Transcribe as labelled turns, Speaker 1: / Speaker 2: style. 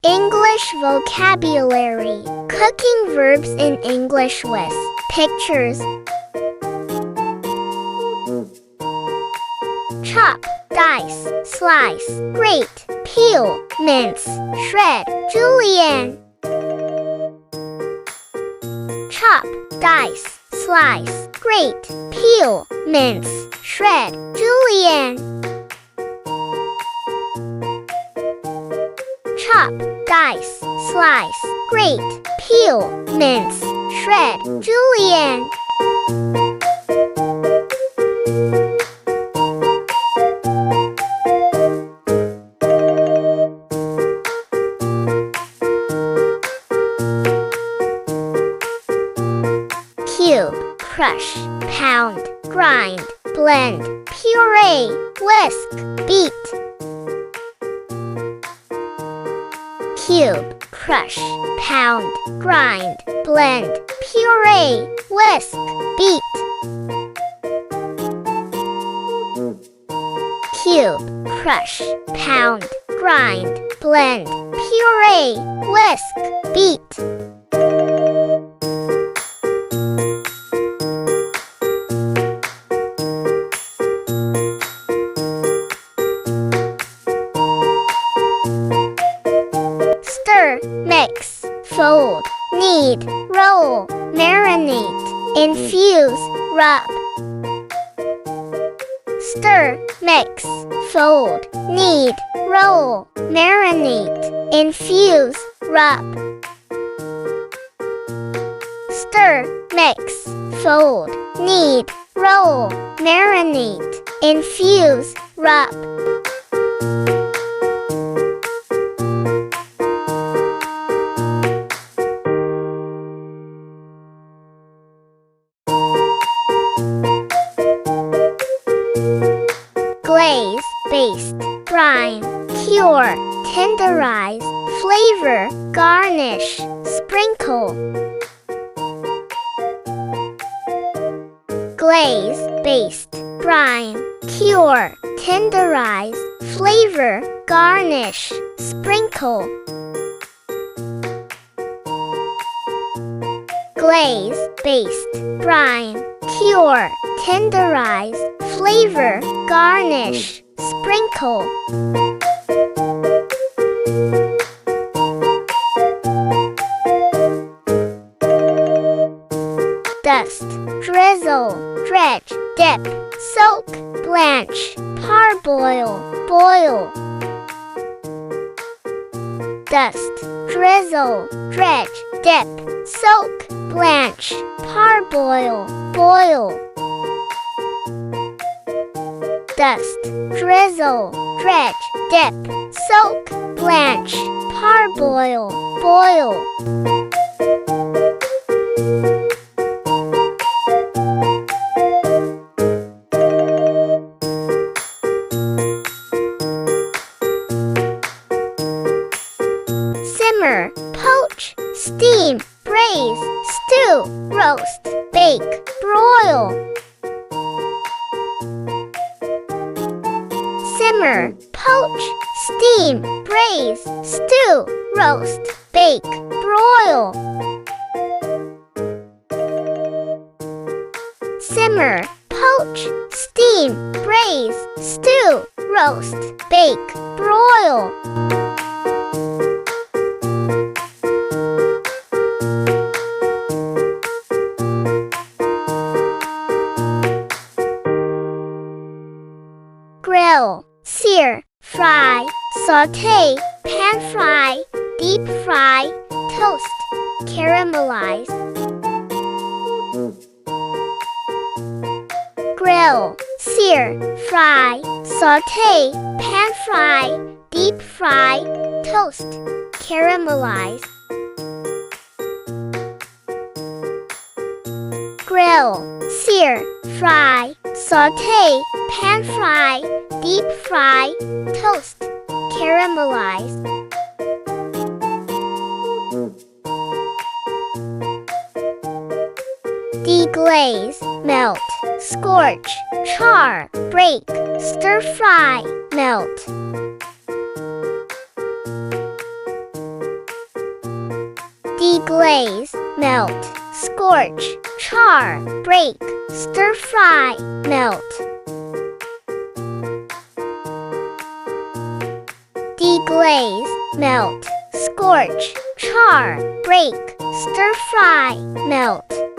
Speaker 1: English vocabulary. Cooking verbs in English with pictures. Chop, dice, slice, grate, peel, mince, shred. Julian. Chop, dice, slice, grate, peel, mince, shred. Julian. Chop, dice, slice, grate, peel, mince, shred. Julian. Cube, crush, pound, grind, blend, puree, whisk, beat. Cube, crush, pound, grind, blend, puree, whisk, beat. Cube, crush, pound, grind, blend, puree, whisk, beat. Stir, mix, fold, knead, roll, marinate, infuse, rub. Stir, mix, fold, knead, roll, marinate, infuse, rub. Stir, mix, fold, knead, roll, marinate, infuse, rub. Glaze, baste, brine, cure, tenderize, flavor, garnish, sprinkle. Glaze, baste, brine, cure, tenderize, flavor, garnish, sprinkle. Glaze, baste, brine, cure, tenderize, flavor, garnish, sprinkle. Dust, drizzle, dredge, dip, soak, blanch, parboil, boil. Dust, drizzle, dredge, dip, soak, blanch, parboil, boil. Dust, drizzle, dredge, dip, soak, blanch, parboil, boil. Simmer, poach, steam, braise, stew, roast, bake, broil. Simmer, poach, steam, braise, stew, roast, bake, broil. Simmer, poach, steam, braise, stew, roast, bake, broil. Grill, sear, fry, saute, pan fry, deep fry, toast, caramelize. Grill, sear, fry, saute, pan fry, deep fry, toast, caramelize. Grill, sear, fry, saute, pan fry, deep fry, toast, caramelize. Deglaze, melt, scorch, char, break, stir fry, melt. deglaze, melt, scorch, char, break, stir fry, melt. Deglaze, melt, scorch, char, break, stir fry, melt.